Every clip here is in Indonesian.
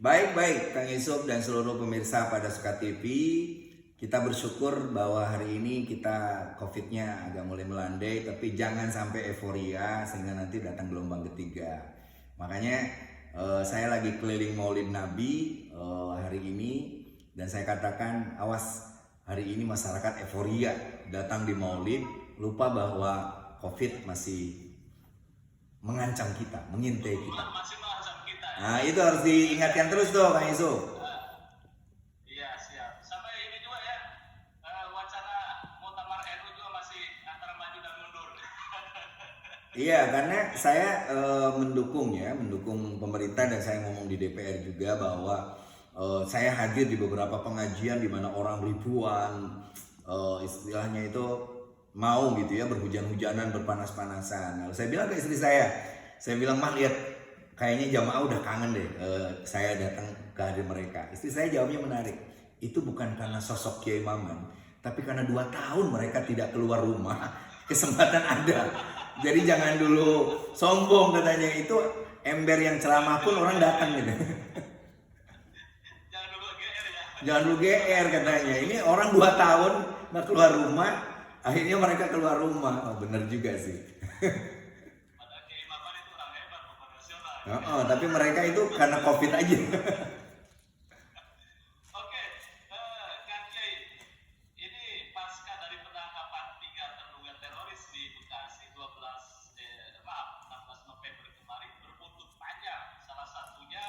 Baik, Kang Yusuf dan seluruh pemirsa pada Suka TV. Kita bersyukur bahwa hari ini kita COVID-nya agak mulai melandai, tapi jangan sampai euforia sehingga nanti datang gelombang ketiga. Makanya saya lagi keliling Maulid Nabi hari ini, dan saya katakan awas, hari ini masyarakat euforia datang di Maulid, lupa bahwa COVID masih mengancam kita, mengintai kita. Nah, itu harus diingatkan terus tuh Kang Yusuf. Iya, siap. Sampai ini juga ya, wacana Muktamar NU juga masih antara maju dan mundur. Iya, karena saya mendukung pemerintah, dan saya ngomong di DPR juga bahwa saya hadir di beberapa pengajian di mana orang ribuan istilahnya itu mau gitu ya, berhujan-hujanan, berpanas-panasan. Lalu saya bilang ke istri saya bilang, "Mah, lihat kayaknya jamaah udah kangen deh saya datang ke hadir mereka." Istri saya jawabnya menarik, "Itu bukan karena sosok Kiai Maman, tapi karena 2 tahun mereka tidak keluar rumah, kesempatan ada. Jadi jangan dulu sombong," katanya. Itu ember yang ceramah pun orang datang gitu. Jangan dulu GR ya. Jangan dulu GR katanya. Ini orang 2 tahun nggak keluar rumah, akhirnya mereka keluar rumah. Oh, bener juga sih. Padahal Kiai Maman itu orang hebat, profesional. Tapi mereka itu karena COVID aja. Oke, Kang Kiai, ini pasca dari penangkapan 3 terduga teroris di Bekasi 16 November kemarin berbuntut panjang. Salah satunya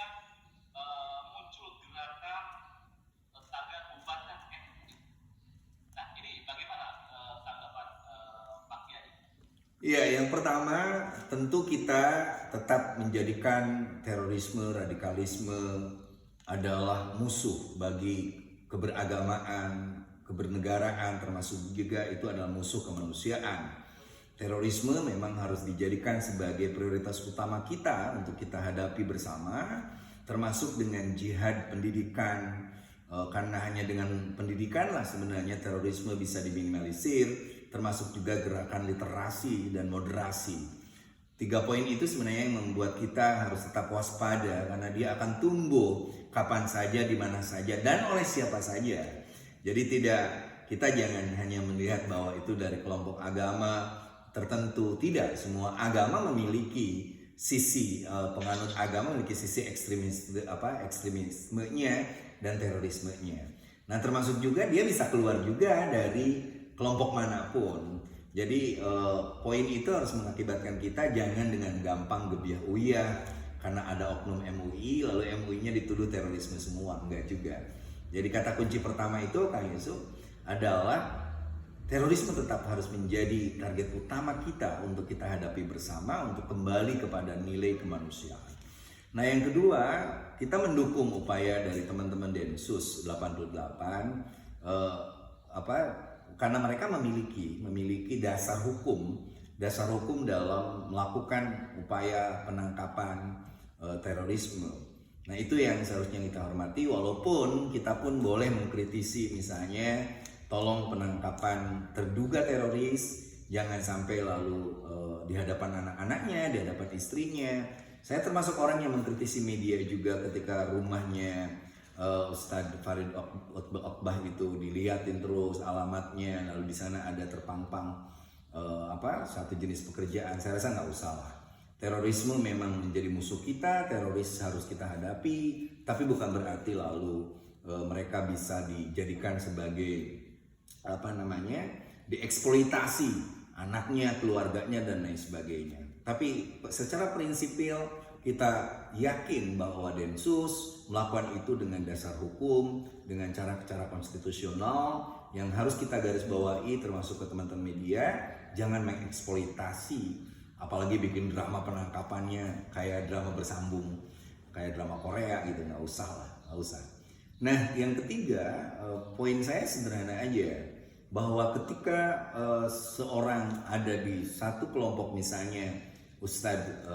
muncul gerakan tagar bubarkan MUI. Nah, ini bagaimana tanggapan Pak Kiai? Iya, yang pertama tentu kita tetap menjadikan terorisme, radikalisme adalah musuh bagi keberagamaan, kebernegaraan, termasuk juga itu adalah musuh kemanusiaan. Terorisme memang harus dijadikan sebagai prioritas utama kita untuk kita hadapi bersama, termasuk dengan jihad pendidikan. Karena hanya dengan pendidikan lah sebenarnya terorisme bisa diminimalisir, termasuk juga gerakan literasi dan moderasi. 3 poin itu sebenarnya yang membuat kita harus tetap waspada, karena dia akan tumbuh kapan saja, di mana saja, dan oleh siapa saja. Jadi kita jangan hanya melihat bahwa itu dari kelompok agama tertentu. Tidak, semua agama memiliki sisi penganut agama memiliki sisi ekstremismenya dan terorismenya. Nah, termasuk juga dia bisa keluar juga dari kelompok manapun. Jadi poin itu harus mengakibatkan kita jangan dengan gampang gebiah uyah karena ada oknum MUI lalu MUI-nya dituduh terorisme semua. Enggak juga. Jadi kata kunci pertama itu Kang Yusuf adalah terorisme tetap harus menjadi target utama kita untuk kita hadapi bersama, untuk kembali kepada nilai kemanusiaan. Nah, yang kedua, kita mendukung upaya dari teman-teman Densus 88 karena mereka memiliki dasar hukum dalam melakukan upaya penangkapan terorisme. Nah, itu yang seharusnya kita hormati, walaupun kita pun boleh mengkritisi, misalnya tolong penangkapan terduga teroris jangan sampai lalu di hadapan anak-anaknya, di hadapan istrinya. Saya termasuk orang yang mengkritisi media juga ketika rumahnya Ustadz Farid Okbah itu dilihatin terus alamatnya, lalu di sana ada terpampang satu jenis pekerjaan. Saya rasa nggak usah lah. Terorisme memang menjadi musuh kita, teroris harus kita hadapi, tapi bukan berarti lalu mereka bisa dijadikan sebagai dieksploitasi anaknya, keluarganya, dan lain sebagainya. Tapi secara prinsipil kita yakin bahwa Densus melakukan itu dengan dasar hukum, dengan cara-cara konstitusional yang harus kita garis bawahi, termasuk ke teman-teman media, jangan mengeksploitasi, apalagi bikin drama penangkapannya kayak drama bersambung, kayak drama Korea gitu. Nggak usah. Nah, yang ketiga, poin saya sederhana aja, bahwa ketika seorang ada di satu kelompok, misalnya Ustadz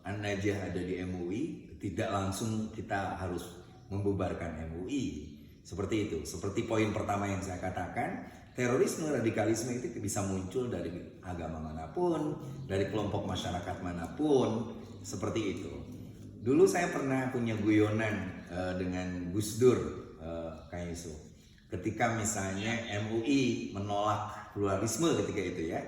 An-Najah ada di MUI, tidak langsung kita harus membubarkan MUI. Seperti itu. Seperti poin pertama yang saya katakan, terorisme, radikalisme itu bisa muncul dari agama manapun, dari kelompok masyarakat manapun, seperti itu. Dulu saya pernah punya guyonan dengan Gus Dur, Kang Yusuf. Ketika misalnya MUI menolak pluralisme ketika itu ya,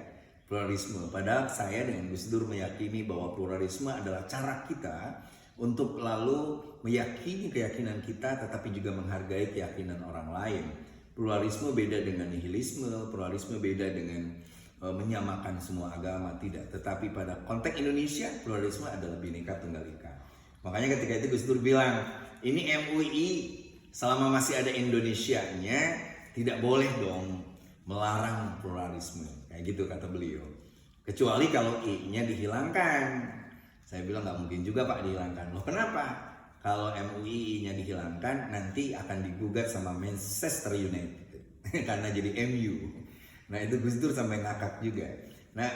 pluralisme. Padahal saya dengan Gus Dur meyakini bahwa pluralisme adalah cara kita untuk lalu meyakini keyakinan kita tetapi juga menghargai keyakinan orang lain. Pluralisme beda dengan nihilisme, pluralisme beda dengan menyamakan semua agama, tidak. Tetapi pada konteks Indonesia, pluralisme adalah Bhinneka Tunggal Ika. Makanya ketika itu Gus Dur bilang, ini MUI selama masih ada Indonesianya tidak boleh dong melarang pluralisme. Kayak gitu kata beliau. Kecuali kalau I-nya dihilangkan. Saya bilang nggak mungkin juga Pak dihilangkan. Loh kenapa? Kalau MUI-nya dihilangkan nanti akan digugat sama Manchester United karena jadi MU. Nah itu Gus Dur sampai ngakak juga. Nah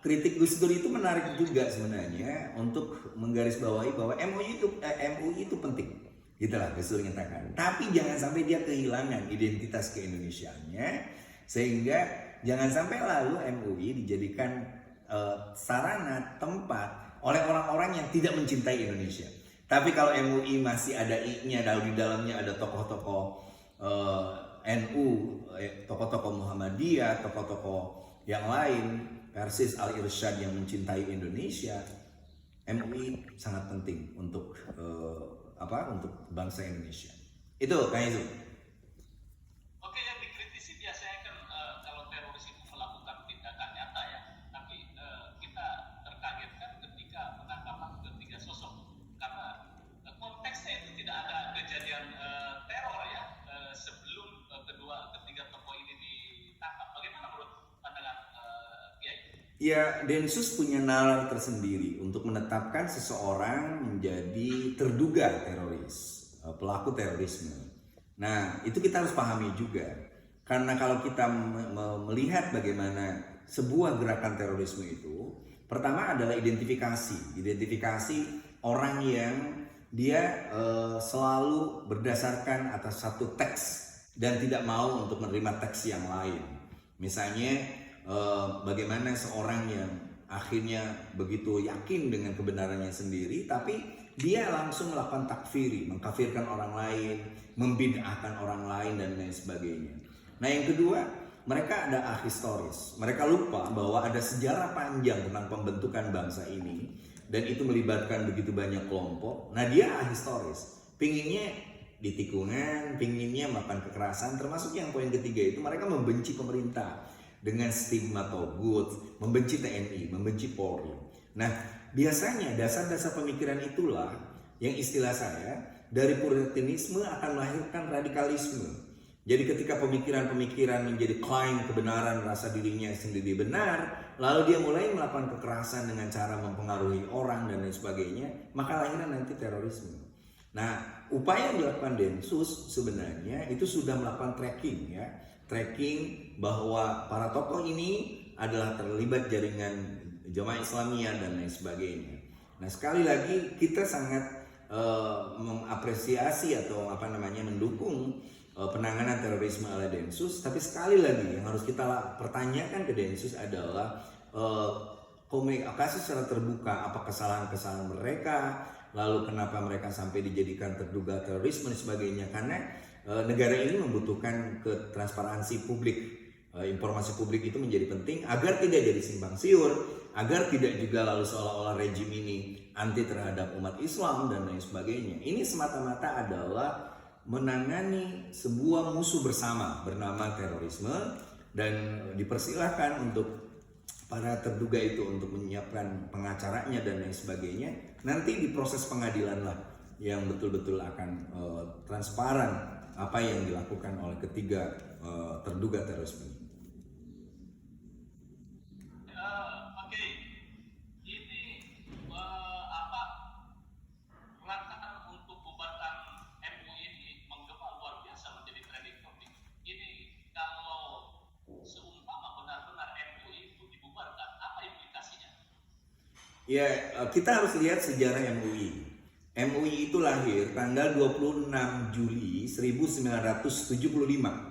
kritik Gus Dur itu menarik juga sebenarnya untuk menggarisbawahi bahwa MUI itu penting. Gitulah Gus Dur nyatakan. Tapi jangan sampai dia kehilangan identitas keindonesiaannya sehingga jangan sampai lalu MUI dijadikan sarana tempat oleh orang-orang yang tidak mencintai Indonesia. Tapi kalau MUI masih ada I-nya, di dalamnya ada tokoh-tokoh NU, tokoh-tokoh Muhammadiyah, tokoh-tokoh yang lain, Persis Al-Irsyad yang mencintai Indonesia, MUI sangat penting untuk untuk bangsa Indonesia. Itu kayak itu. Oke, yang dikritisi biasanya kan kalau teroris itu melakukan tindakan nyata ya, tapi kita terkagetkan ketika penangkapan ketiga sosok karena konteksnya itu tidak ada kejadian teror ya sebelum ketiga tokoh ini ditangkap. Bagaimana menurut pandangan Kiai? Ya, Densus punya nalar tersendiri untuk menetapkan seseorang menjadi terduga teroris, pelaku terorisme. Nah, itu kita harus pahami juga. Karena kalau kita melihat bagaimana sebuah gerakan terorisme itu, pertama adalah identifikasi orang yang dia selalu berdasarkan atas satu teks dan tidak mau untuk menerima teks yang lain. Misalnya bagaimana seorang yang akhirnya begitu yakin dengan kebenarannya sendiri, tapi dia langsung melakukan takfiri, mengkafirkan orang lain, membid'ahkan orang lain dan lain sebagainya. Nah yang kedua, mereka ada ahistoris. Mereka lupa bahwa ada sejarah panjang tentang pembentukan bangsa ini dan itu melibatkan begitu banyak kelompok. Nah dia ahistoris, pinginnya di tikungan, pinginnya melakukan kekerasan, termasuk yang poin ketiga itu mereka membenci pemerintah dengan stigma togut, membenci TNI, membenci Polri. Nah, biasanya dasar-dasar pemikiran itulah yang istilah saya dari puritanisme akan melahirkan radikalisme. Jadi ketika pemikiran-pemikiran menjadi klaim kebenaran rasa dirinya sendiri benar, lalu dia mulai melakukan kekerasan dengan cara mempengaruhi orang dan lain sebagainya, maka lahirnya nanti terorisme. Nah, upaya yang dilakukan Densus sebenarnya itu sudah melakukan tracking bahwa para tokoh ini adalah terlibat jaringan Jamaah Islamiyah dan lain sebagainya. Nah, sekali lagi kita sangat mengapresiasi atau mendukung penanganan terorisme oleh Densus, tapi sekali lagi yang harus kita pertanyakan ke Densus adalah komunikasi secara terbuka apa kesalahan-kesalahan mereka, lalu kenapa mereka sampai dijadikan terduga terorisme dan sebagainya, karena negara ini membutuhkan ketransparansi publik. Informasi publik itu menjadi penting agar tidak jadi simpang siur, agar tidak juga lalu seolah-olah rejim ini anti terhadap umat Islam dan lain sebagainya. Ini semata-mata adalah menangani sebuah musuh bersama bernama terorisme, dan dipersilahkan untuk para terduga itu untuk menyiapkan pengacaranya dan lain sebagainya. Nanti di proses pengadilan lah yang betul-betul akan transparan apa yang dilakukan oleh ketiga terduga terorisme. Oke, ini rancangan untuk bubarkan MUI ini menggema luar biasa menjadi trending topic. Ini kalau seumpama benar-benar MUI itu dibubarkan, apa implikasinya? Ya, kita harus lihat sejarah MUI. MUI itu lahir tanggal 26 Juli 1975.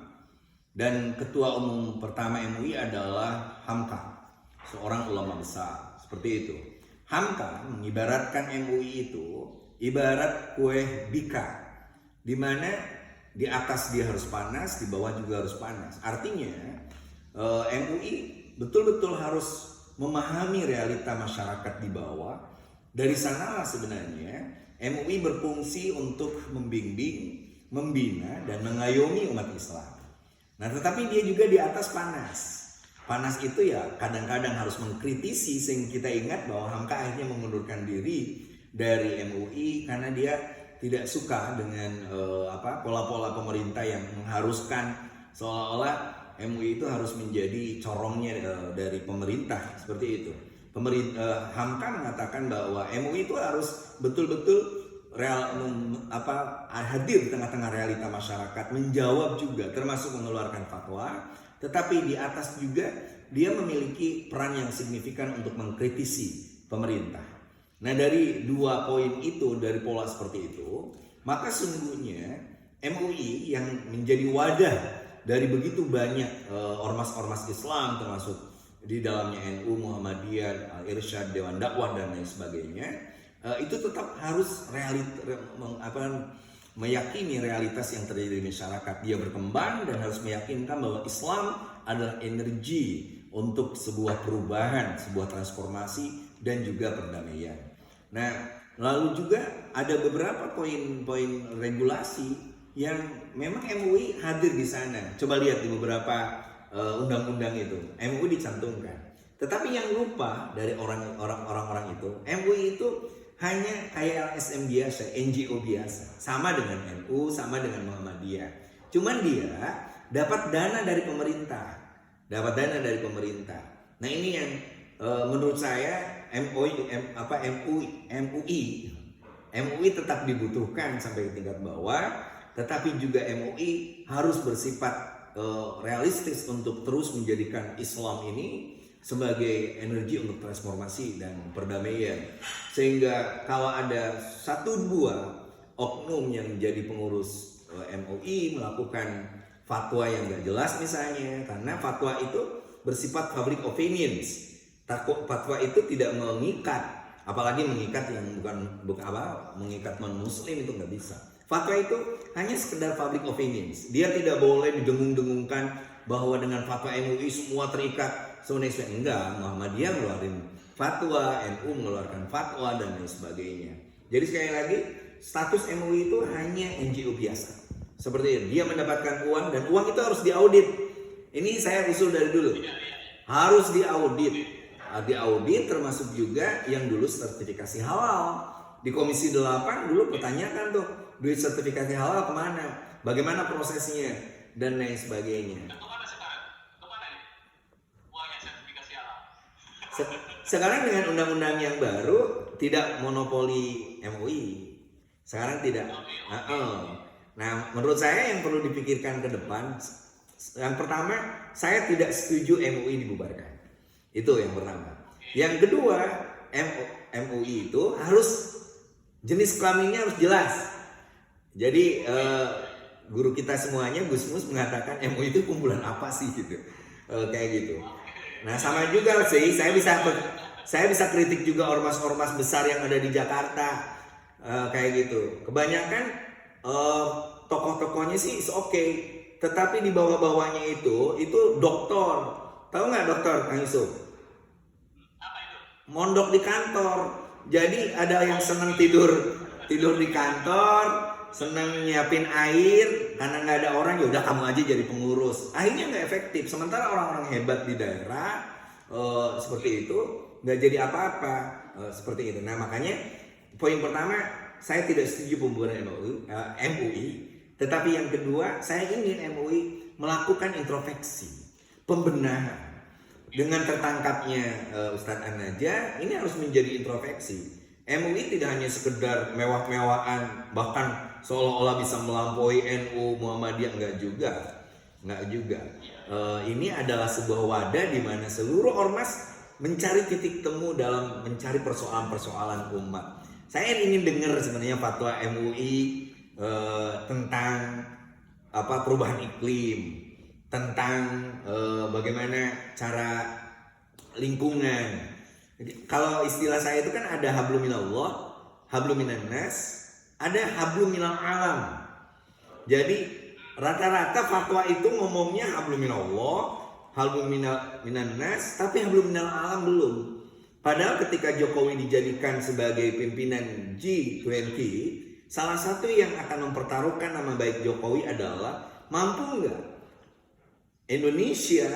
Dan ketua umum pertama MUI adalah Hamka, seorang ulama besar, seperti itu. Hamka mengibaratkan MUI itu ibarat kue bika, di mana di atas dia harus panas, di bawah juga harus panas. Artinya MUI betul-betul harus memahami realita masyarakat di bawah. Dari sanalah sebenarnya MUI berfungsi untuk membimbing, membina, dan mengayomi umat Islam. Nah, tetapi dia juga di atas panas. Panas itu ya kadang-kadang harus mengkritisi, sehingga kita ingat bahwa Hamka akhirnya mengundurkan diri dari MUI karena dia tidak suka dengan pola-pola pemerintah yang mengharuskan seolah-olah MUI itu harus menjadi corongnya dari pemerintah, seperti itu. Hamka mengatakan bahwa MUI itu harus betul-betul hadir di tengah-tengah realita masyarakat, menjawab juga, termasuk mengeluarkan fatwa. Tetapi di atas juga dia memiliki peran yang signifikan untuk mengkritisi pemerintah. Nah, dari dua poin itu, dari pola seperti itu, maka sungguhnya MUI yang menjadi wadah dari begitu banyak ormas-ormas Islam, termasuk di dalamnya NU, Muhammadiyah, Al-Irsyad, Dewan Dakwah, dan lain sebagainya, itu tetap harus meyakini realitas yang terjadi di masyarakat. Dia berkembang dan harus meyakinkan bahwa Islam adalah energi untuk sebuah perubahan, sebuah transformasi, dan juga perdamaian. Nah, lalu juga ada beberapa poin-poin regulasi yang memang MUI hadir di sana. Coba lihat di beberapa undang-undang itu, MUI dicantumkan. Tetapi yang lupa dari orang-orang itu, MUI itu hanya kayak LSM biasa, NGO biasa, sama dengan NU, sama dengan Muhammadiyah. Cuman dia dapat dana dari pemerintah, Nah, ini yang menurut saya MUI tetap dibutuhkan sampai ke tingkat bawah, tetapi juga MUI harus bersifat realistis untuk terus menjadikan Islam ini sebagai energi untuk transformasi dan perdamaian. Sehingga kalau ada satu dua oknum yang menjadi pengurus MUI melakukan fatwa yang gak jelas misalnya, karena fatwa itu bersifat public opinions, fatwa itu tidak mengikat, apalagi mengikat yang mengikat non-muslim, itu nggak bisa. Fatwa itu hanya sekedar public opinions, dia tidak boleh didengung-dengungkan bahwa dengan fatwa MUI semua terikat. Sebenarnya enggak, Muhammadiyah ngeluarin fatwa, NU mengeluarkan fatwa, dan lain sebagainya. Jadi sekali lagi, status MUI itu hanya NGO biasa. Seperti itu, dia mendapatkan uang dan uang itu harus diaudit. Ini saya usul dari dulu. Harus diaudit. Diaudit termasuk juga yang dulu sertifikasi halal. Di Komisi 8 dulu pertanyakan tuh, duit sertifikasi halal kemana? Bagaimana prosesnya? Dan lain sebagainya. Sekarang dengan undang-undang yang baru tidak monopoli MUI. Sekarang tidak. Nah, menurut saya yang perlu dipikirkan ke depan, yang pertama, saya tidak setuju MUI dibubarkan. Itu yang pertama. Yang kedua, MUI itu harus jenis kelaminnya harus jelas. Jadi guru kita semuanya, Gus Mus, mengatakan MUI itu kumpulan apa sih gitu, kayak gitu. Nah, sama juga sih, saya bisa kritik juga ormas-ormas besar yang ada di Jakarta, kayak gitu. Kebanyakan tokoh-tokohnya sih is okay, tetapi di bawah-bawahnya itu doktor. Tahu nggak dokter, Kang Yusuf? Mondok di kantor. Jadi ada yang senang tidur di kantor, senang nyiapin air karena nggak ada orang, ya udah kamu aja jadi pengurus. Akhirnya nggak efektif. Sementara orang-orang hebat di daerah seperti itu nggak jadi apa-apa, seperti itu. Nah, makanya poin pertama, saya tidak setuju pembubaran MUI. Tetapi yang kedua, saya ingin MUI melakukan introspeksi, pembenahan. Dengan tertangkapnya Ustadz An-Najah, ini harus menjadi introspeksi. MUI tidak hanya sekedar mewah-mewahan, bahkan seolah-olah bisa melampaui NU, Muhammadiyah, enggak juga. Ini adalah sebuah wadah di mana seluruh ormas mencari titik temu dalam mencari persoalan-persoalan umat. Saya ingin dengar sebenarnya fatwa MUI tentang perubahan iklim, tentang bagaimana cara lingkungan, Jadi, kalau istilah saya itu kan ada hablum minallah, hablum minan nas, ada hablum minal alam. Jadi rata-rata fatwa itu ngomongnya hablum minallah, hablum minan nas, tapi hablum minal alam belum. Padahal ketika Jokowi dijadikan sebagai pimpinan G20, salah satu yang akan mempertaruhkan nama baik Jokowi adalah mampu nggak Indonesia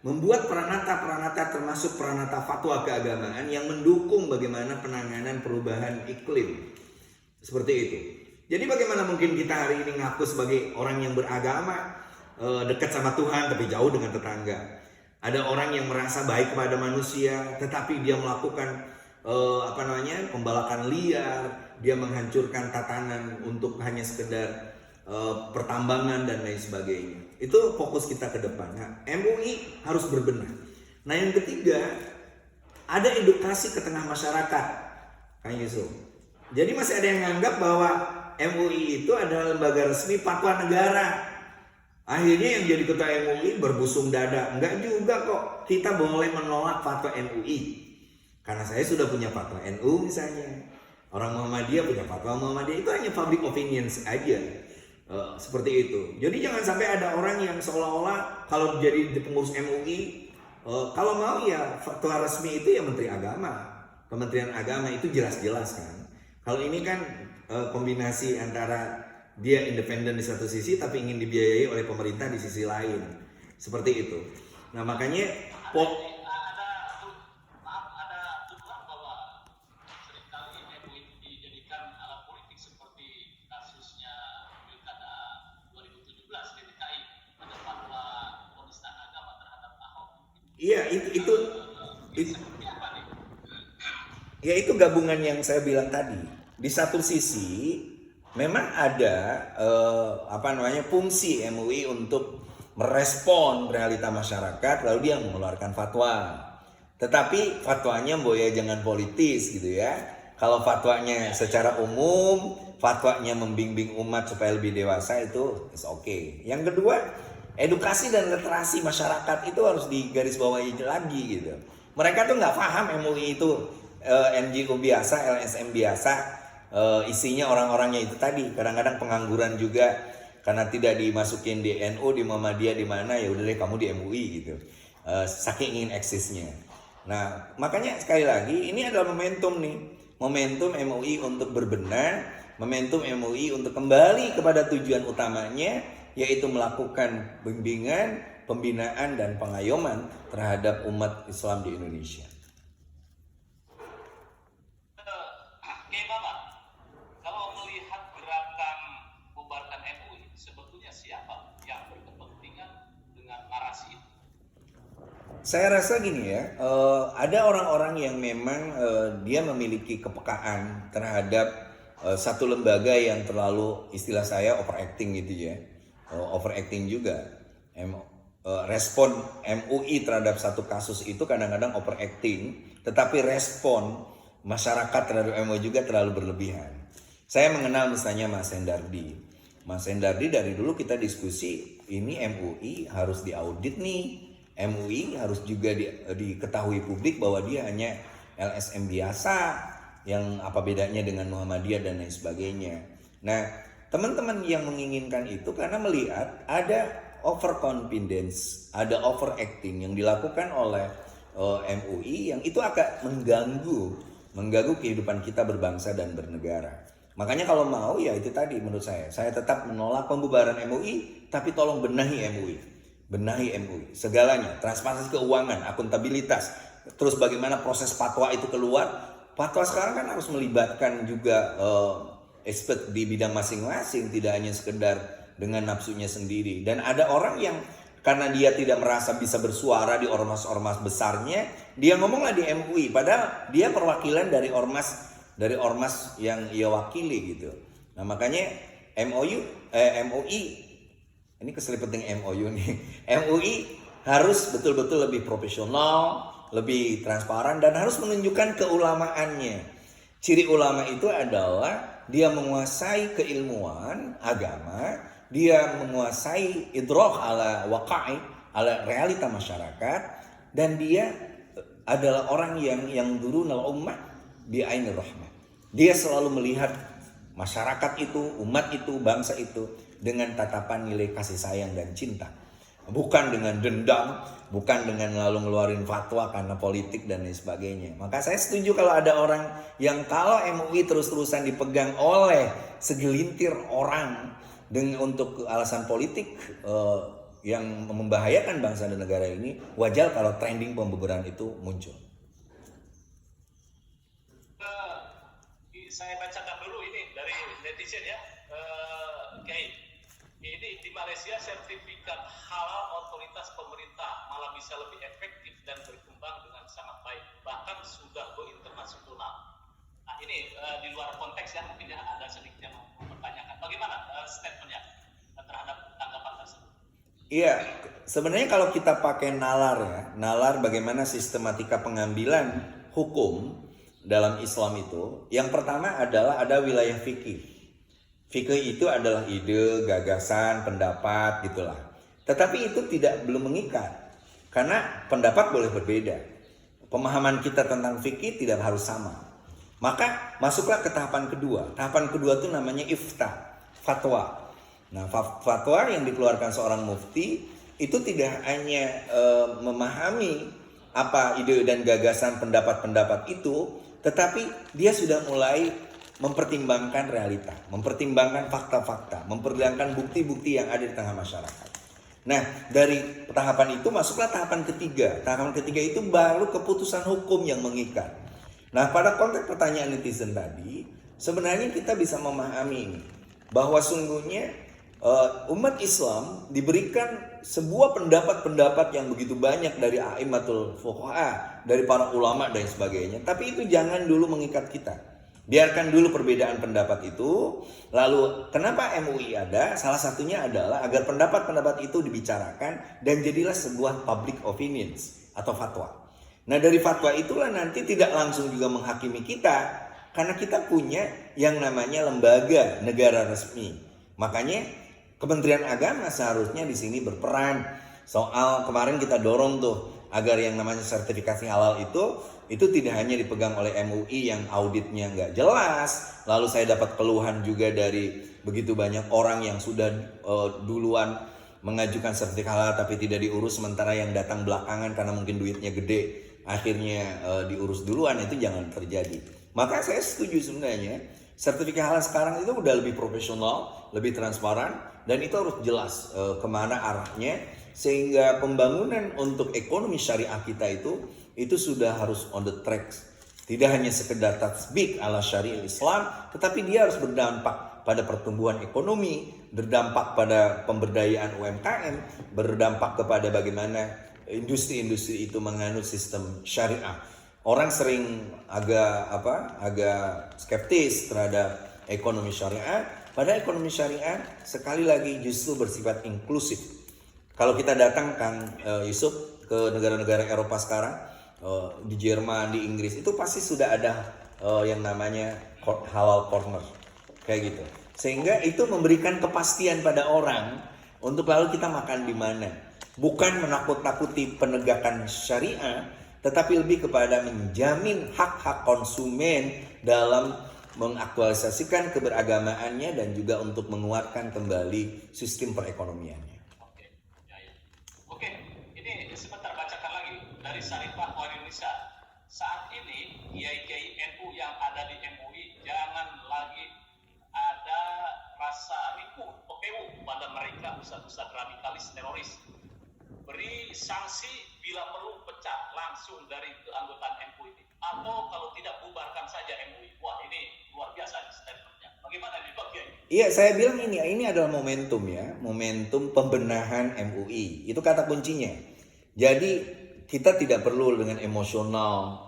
membuat peranata-peranata termasuk peranata fatwa keagamaan yang mendukung bagaimana penanganan perubahan iklim. Seperti itu. Jadi bagaimana mungkin kita hari ini ngaku sebagai orang yang beragama, dekat sama Tuhan tapi jauh dengan tetangga. Ada orang yang merasa baik kepada manusia tetapi dia melakukan pembalakan liar, dia menghancurkan tatanan untuk hanya sekedar pertambangan dan lain sebagainya. Itu fokus kita ke depan. Nah, MUI harus berbenah. Nah, yang ketiga, ada edukasi ke tengah masyarakat, Kang Yusuf. Jadi masih ada yang menganggap bahwa MUI itu adalah lembaga resmi fatwa negara. Akhirnya yang jadi ketua MUI berbusung dada. Enggak juga kok. Kita boleh menolak fatwa MUI. Karena saya sudah punya fatwa NU misalnya. Orang Muhammadiyah punya fatwa Muhammadiyah. Itu hanya public opinions aja. Seperti itu. Jadi jangan sampai ada orang yang seolah-olah kalau jadi pengurus MUI, kalau mau ya fatwa resmi itu ya Menteri Agama, Kementerian Agama, itu jelas-jelas kan. Kalau ini kan kombinasi antara dia independen di satu sisi tapi ingin dibiayai oleh pemerintah di sisi lain, seperti itu. Nah makanya ada tuduhan bahwa seringkali MUI dijadikan alat politik seperti kasusnya Pilkada 2017 di DKI, ada fatwa penistaan agama terhadap Ahok. iya itu Seperti apa nih? ya itu gabungan yang saya bilang tadi. Di satu sisi memang ada fungsi MUI untuk merespon realita masyarakat lalu dia mengeluarkan fatwa. Tetapi fatwanya boya jangan politis gitu ya. Kalau fatwanya secara umum, fatwanya membimbing umat supaya lebih dewasa, itu is okay. Yang kedua, edukasi dan literasi masyarakat itu harus digarisbawahi lagi gitu. Mereka tuh nggak paham MUI itu NGO biasa, LSM biasa, isinya orang-orangnya itu tadi. Kadang-kadang pengangguran juga karena tidak dimasukin di NU, di Muhammadiyah, di mana ya udah deh kamu di MUI gitu. Saking ingin eksisnya. Nah, makanya sekali lagi ini adalah momentum nih. Momentum MUI untuk berbenah, momentum MUI untuk kembali kepada tujuan utamanya, yaitu melakukan bimbingan, pembinaan dan pengayoman terhadap umat Islam di Indonesia. Gimana kalau melihat gerakan bubarkan MUI, sebetulnya siapa yang berkepentingan dengan narasi itu? Saya rasa gini ya, ada orang-orang yang memang dia memiliki kepekaan terhadap satu lembaga yang terlalu, istilah saya overacting gitu ya, overacting juga. Respon MUI terhadap satu kasus itu kadang-kadang overacting, tetapi respon masyarakat terhadap MUI juga terlalu berlebihan. Saya mengenal misalnya Mas Hendardi. Mas Hendardi dari dulu kita diskusi, ini MUI harus diaudit nih. MUI harus juga diketahui publik bahwa dia hanya LSM biasa, yang apa bedanya dengan Muhammadiyah dan lain sebagainya. Nah, teman-teman yang menginginkan itu karena melihat ada overconfidence, ada overacting yang dilakukan oleh MUI yang itu agak mengganggu kehidupan kita berbangsa dan bernegara. Makanya kalau mau ya itu tadi menurut saya tetap menolak pembubaran MUI, tapi tolong benahi MUI. Benahi MUI, segalanya, transparansi keuangan, akuntabilitas, terus bagaimana proses fatwa itu keluar. Fatwa sekarang kan harus melibatkan juga expert di bidang masing-masing, tidak hanya sekedar dengan nafsunya sendiri. Dan ada orang yang karena dia tidak merasa bisa bersuara di ormas-ormas besarnya, dia ngomonglah di MUI, padahal dia perwakilan dari ormas yang ia wakili gitu. Nah makanya MUI ini keselipet dengan MOU nih. MUI harus betul-betul lebih profesional, lebih transparan, dan harus menunjukkan keulamaannya. Ciri ulama itu adalah dia menguasai keilmuan agama, dia menguasai idroh ala waqa'i, ala realita masyarakat, dan dia adalah orang yang durunal ummah bi'ainir rahmah. Dia selalu melihat masyarakat itu, umat itu, bangsa itu dengan tatapan nilai kasih sayang dan cinta. Bukan dengan dendam, bukan dengan lalu ngeluarin fatwa karena politik dan lain sebagainya. Maka saya setuju kalau ada orang yang kalau MUI terus-terusan dipegang oleh segelintir orang untuk alasan politik yang membahayakan bangsa dan negara ini, wajar kalau trending pembubaran itu muncul. Saya bacakan dulu ini dari netizen ya, Kiai. Ini di Malaysia sertifikat halal otoritas pemerintah malah bisa lebih efektif dan berkembang dengan sangat baik, bahkan sudah go internasional. Nah ini di luar konteks ya, mungkin ada sedikit yang mempertanyakan bagaimana statementnya terhadap tanggapan tersebut. Iya, sebenarnya kalau kita pakai nalar ya, nalar bagaimana sistematika pengambilan hukum dalam Islam itu, yang pertama adalah ada wilayah fikih. Fikih itu adalah ide, gagasan, pendapat gitulah. Tetapi itu belum mengikat, karena pendapat boleh berbeda. Pemahaman kita tentang fikih tidak harus sama. Maka masuklah ke tahapan kedua. Tahapan kedua itu namanya ifta, fatwa. Nah, fatwa yang dikeluarkan seorang mufti itu tidak hanya memahami apa ide dan gagasan pendapat-pendapat itu, tetapi dia sudah mulai mempertimbangkan realita, mempertimbangkan fakta-fakta, mempertimbangkan bukti-bukti yang ada di tengah masyarakat. Nah, dari tahapan itu masuklah tahapan ketiga. Tahapan ketiga itu baru keputusan hukum yang mengikat. Nah, pada konteks pertanyaan netizen tadi, sebenarnya kita bisa memahami ini, bahwa sungguhnya umat Islam diberikan sebuah pendapat-pendapat yang begitu banyak dari a'immatul fuqaha, dari para ulama dan sebagainya. Tapi itu jangan dulu mengikat kita. Biarkan dulu perbedaan pendapat itu. Lalu kenapa MUI ada? Salah satunya adalah agar pendapat-pendapat itu dibicarakan dan jadilah sebuah public opinions atau fatwa. Nah, dari fatwa itulah nanti tidak langsung juga menghakimi kita, karena kita punya yang namanya lembaga negara resmi. Makanya Kementerian Agama seharusnya di sini berperan. Soal kemarin kita dorong tuh agar yang namanya sertifikasi halal itu tidak hanya dipegang oleh MUI yang auditnya nggak jelas. Lalu saya dapat keluhan juga dari begitu banyak orang yang sudah duluan mengajukan sertifikat halal tapi tidak diurus, sementara yang datang belakangan karena mungkin duitnya gede akhirnya diurus duluan. Itu jangan terjadi. Maka saya setuju sebenarnya sertifikat halal sekarang itu udah lebih profesional, lebih transparan, dan itu harus jelas kemana arahnya, sehingga pembangunan untuk ekonomi syariah kita itu sudah harus on the track. Tidak hanya sekedar tatbik ala syariah Islam, tetapi dia harus berdampak pada pertumbuhan ekonomi, berdampak pada pemberdayaan UMKM, berdampak kepada bagaimana industri-industri itu menganut sistem syariah. Orang sering agak skeptis terhadap ekonomi syariah. Pada ekonomi syariah sekali lagi justru bersifat inklusif. Kalau kita datang Kang Yusuf ke negara-negara Eropa sekarang, di Jerman, di Inggris, itu pasti sudah ada yang namanya halal corner kayak gitu. Sehingga itu memberikan kepastian pada orang untuk lalu kita makan di mana. Bukan menakut-nakuti penegakan syariah, tetapi lebih kepada menjamin hak-hak konsumen dalam mengaktualisasikan keberagamaannya dan juga untuk menguatkan kembali sistem perekonomiannya. Oke, ini sebentar bacakan lagi dari Syarifah War Indonesia. Saat ini kiai-kiai NU yang ada di MUI jangan lagi ada rasa ripuh, PPU pada mereka ustadz-ustadz radikalis teroris. Beri sanksi bila perlu pecat langsung dari keanggotaan MUI atau kalau tidak bubarkan saja MUI. Wah, ini luar biasa statementnya. Bagaimana nih Pak Kiai? Iya, saya bilang ini adalah momentum ya, momentum pembenahan MUI. Itu kata kuncinya. Jadi kita tidak perlu dengan emosional,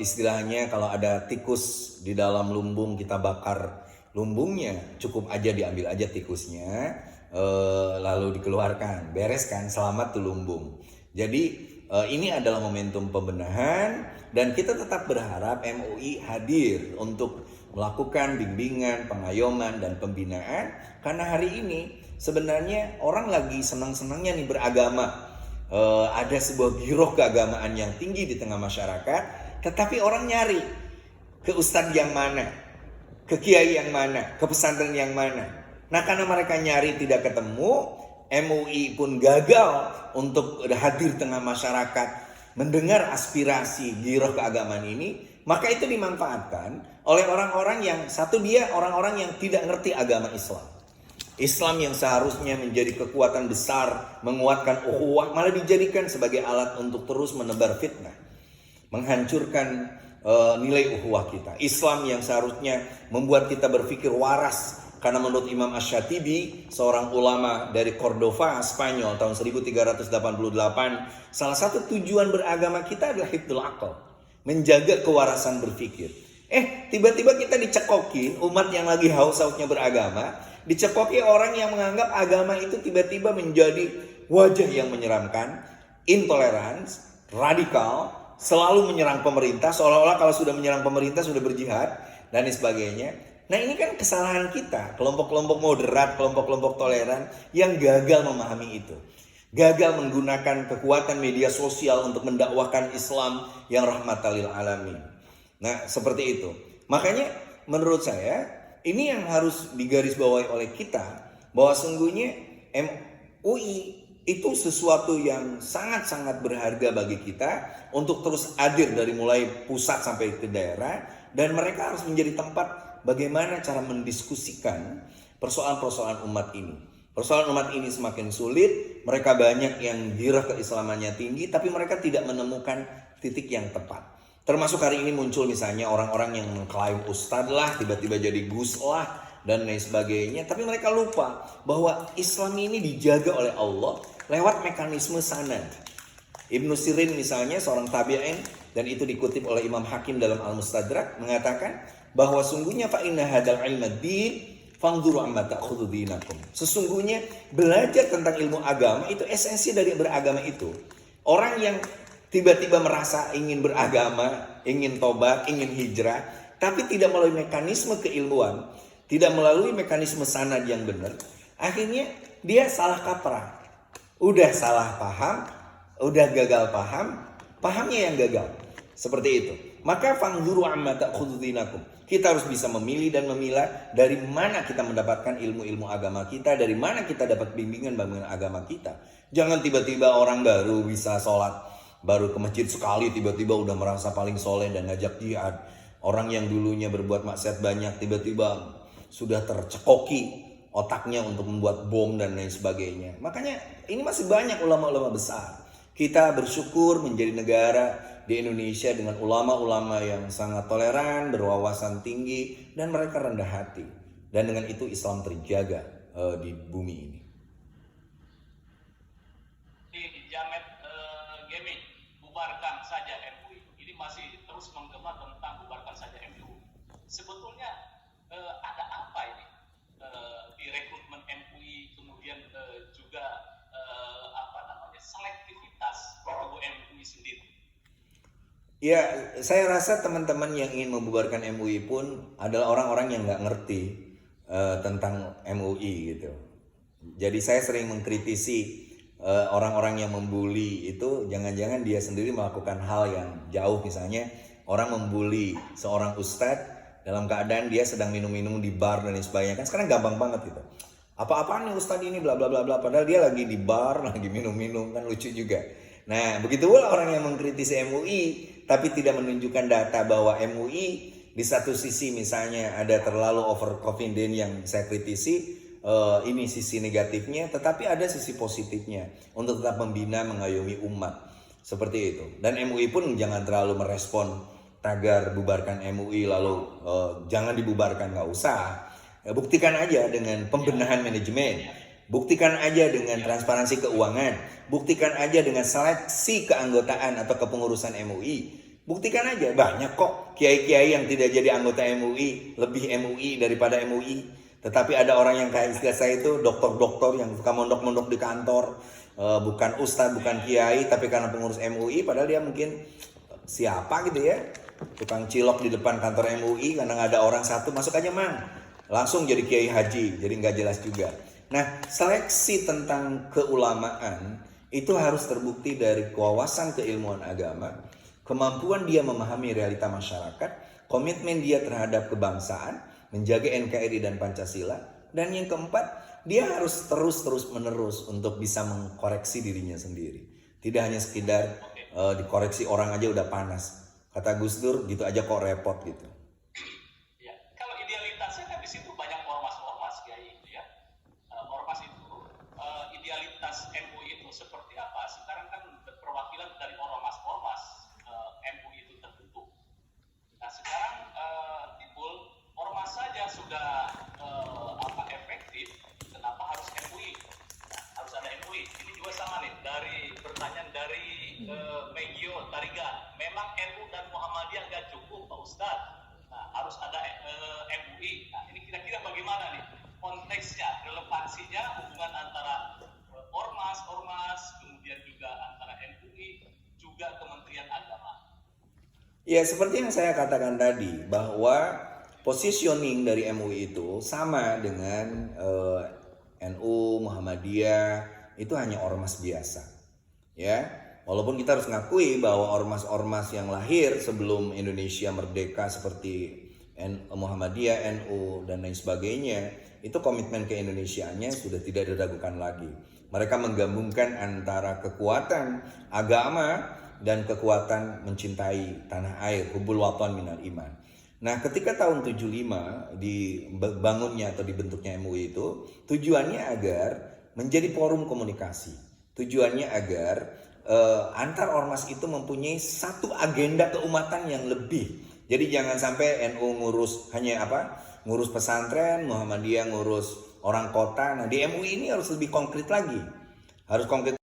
istilahnya kalau ada tikus di dalam lumbung kita bakar lumbungnya, cukup aja diambil aja tikusnya, lalu dikeluarkan, bereskan, selamat tuh lumbung. Jadi ini adalah momentum pembenahan dan kita tetap berharap MUI hadir untuk melakukan bimbingan, pengayoman, dan pembinaan. Karena hari ini sebenarnya orang lagi senang-senangnya nih beragama. ada sebuah giroh keagamaan yang tinggi di tengah masyarakat, tetapi orang nyari ke ustadz yang mana, ke kiai yang mana, ke pesantren yang mana. Nah, karena mereka nyari tidak ketemu, MUI pun gagal untuk hadir tengah masyarakat mendengar aspirasi giroh keagamaan ini. Maka itu dimanfaatkan oleh orang-orang yang, satu, dia orang-orang yang tidak ngerti agama Islam. Islam yang seharusnya menjadi kekuatan besar, menguatkan ukhuwah, malah dijadikan sebagai alat untuk terus menebar fitnah, menghancurkan nilai ukhuwah kita. Islam yang seharusnya membuat kita berpikir waras, karena menurut Imam Asy-Syatibi, seorang ulama dari Cordova, Spanyol, tahun 1388, salah satu tujuan beragama kita adalah hifdzul aql, menjaga kewarasan berpikir. Tiba-tiba kita dicekokin, umat yang lagi haus-hausnya beragama, dicekoki orang yang menganggap agama itu tiba-tiba menjadi wajah yang menyeramkan, intolerans, radikal, selalu menyerang pemerintah, seolah-olah kalau sudah menyerang pemerintah sudah berjihad, dan sebagainya. Nah, ini kan kesalahan kita, kelompok-kelompok moderat, kelompok-kelompok toleran yang gagal memahami itu. Gagal menggunakan kekuatan media sosial untuk mendakwahkan Islam yang rahmatan lil alamin. Nah, seperti itu. Makanya menurut saya ini yang harus digarisbawahi oleh kita, bahwa sungguhnya MUI itu sesuatu yang sangat-sangat berharga bagi kita untuk terus hadir dari mulai pusat sampai ke daerah, dan mereka harus menjadi tempat bagaimana cara mendiskusikan persoalan-persoalan umat ini. Persoalan umat ini semakin sulit, mereka banyak yang girah keislamannya tinggi, tapi mereka tidak menemukan titik yang tepat. Termasuk hari ini muncul misalnya orang-orang yang mengklaim ustadz lah, tiba-tiba jadi gus lah, dan lain sebagainya. Tapi mereka lupa bahwa Islam ini dijaga oleh Allah lewat mekanisme sanad. Ibnu Sirin misalnya, seorang tabi'in, dan itu dikutip oleh Imam Hakim dalam Al-Mustadrak, mengatakan bahwa sungguhnya fa inna hadal ilma din fanzuru amma ta'khudhu dinakum. Sesungguhnya belajar tentang ilmu agama itu esensi dari beragama itu. Orang yang tiba-tiba merasa ingin beragama, ingin tobat, ingin hijrah, tapi tidak melalui mekanisme keilmuan, tidak melalui mekanisme sanad yang benar, akhirnya dia salah kaprah. Udah salah paham, udah gagal paham, pahamnya yang gagal. Seperti itu. Maka fanzuru amma ta'khudhu dinakum. Kita harus bisa memilih dan memilah dari mana kita mendapatkan ilmu-ilmu agama kita, dari mana kita dapat bimbingan agama kita. Jangan tiba-tiba orang baru bisa sholat, baru ke masjid sekali tiba-tiba udah merasa paling soleh dan ngajak jihad. Orang yang dulunya berbuat maksiat banyak tiba-tiba sudah tercekoki otaknya untuk membuat bom dan lain sebagainya. Makanya ini masih banyak ulama-ulama besar. Kita bersyukur menjadi negara di Indonesia dengan ulama-ulama yang sangat toleran, berwawasan tinggi, dan mereka rendah hati. Dan dengan itu Islam terjaga di bumi ini. Di Jamet Gaming, bubarkan saja MUI. Ini masih terus menggema tentang bubarkan saja MUI. Sebetulnya ada apa ini di rekrutmen MUI, kemudian juga selektivitas di tubuh MUI sendiri? Ya, saya rasa teman-teman yang ingin membubarkan MUI pun adalah orang-orang yang nggak ngerti tentang MUI gitu. Jadi saya sering mengkritisi orang-orang yang membuli itu, jangan-jangan dia sendiri melakukan hal yang jauh. Misalnya orang membuli seorang ustadz dalam keadaan dia sedang minum-minum di bar dan sebagainya. Kan sekarang gampang banget gitu. Apa-apaan nih ustadz ini bla bla bla bla, padahal dia lagi di bar, lagi minum-minum, kan lucu juga. Nah, begitu pula orang yang mengkritisi MUI tapi tidak menunjukkan data bahwa MUI di satu sisi misalnya ada terlalu overconfident yang saya kritisi, ini sisi negatifnya, tetapi ada sisi positifnya untuk tetap membina, mengayomi umat. Seperti itu. Dan MUI pun jangan terlalu merespon tagar bubarkan MUI lalu jangan dibubarkan, nggak usah. Buktikan aja dengan pembenahan manajemen, buktikan aja dengan transparansi keuangan, buktikan aja dengan seleksi keanggotaan atau kepengurusan MUI. Buktikan aja, banyak kok kiai-kiai yang tidak jadi anggota MUI, lebih MUI daripada MUI. Tetapi ada orang yang kayak istilah saya itu doktor-doktor yang suka mondok-mondok di kantor, bukan ustadz, bukan kiai, tapi karena pengurus MUI, padahal dia mungkin siapa gitu ya, tukang cilok di depan kantor MUI karena nggak ada orang satu, masuk aja mang, langsung jadi kiai haji, jadi nggak jelas juga. Nah, seleksi tentang keulamaan itu harus terbukti dari kewawasan keilmuan agama, kemampuan dia memahami realita masyarakat, komitmen dia terhadap kebangsaan, menjaga NKRI dan Pancasila, dan yang keempat, dia harus terus menerus untuk bisa mengkoreksi dirinya sendiri. Tidak hanya sekedar dikoreksi orang aja udah panas. Kata Gus Dur, gitu aja kok repot gitu. Ya, kalau idealitasnya kan di situ banyak ormas-ormas Kiai itu ya. Ormas itu idealitas MUI itu seperti apa? Sekarang kan perwakilan dari ormas-ormas MUI itu terbentuk. Nah sekarang timbul ormas saja sudah efektif, kenapa harus MUI? Nah, harus ada MUI. Ini juga sama nih dari pertanyaan dari Megio Tarigan. Memang NU dan Muhammadiyah nggak cukup Pak Ustadz. Nah, harus ada MUI. Nah, ini kira-kira bagaimana nih konteksnya, relevansinya, hubungan antara ormas, kemudian juga antara MUI, juga Kementerian Agama. Ya seperti yang saya katakan tadi, bahwa positioning dari MUI itu sama dengan NU, Muhammadiyah, itu hanya ormas biasa. Ya, walaupun kita harus ngakui bahwa ormas-ormas yang lahir sebelum Indonesia merdeka seperti Muhammadiyah, NU, dan lain sebagainya, itu komitmen keindonesiaannya sudah tidak diragukan lagi. Mereka menggabungkan antara kekuatan agama dan kekuatan mencintai tanah air, hubbul watan minal iman. Nah, ketika tahun 75 dibangunnya atau dibentuknya MUI itu, tujuannya agar menjadi forum komunikasi. Tujuannya agar antar ormas itu mempunyai satu agenda keumatan yang lebih. Jadi jangan sampai NU ngurus hanya ngurus pesantren, Muhammadiyah ngurus orang kota. Nah, di MUI ini harus lebih konkret lagi. Harus konkret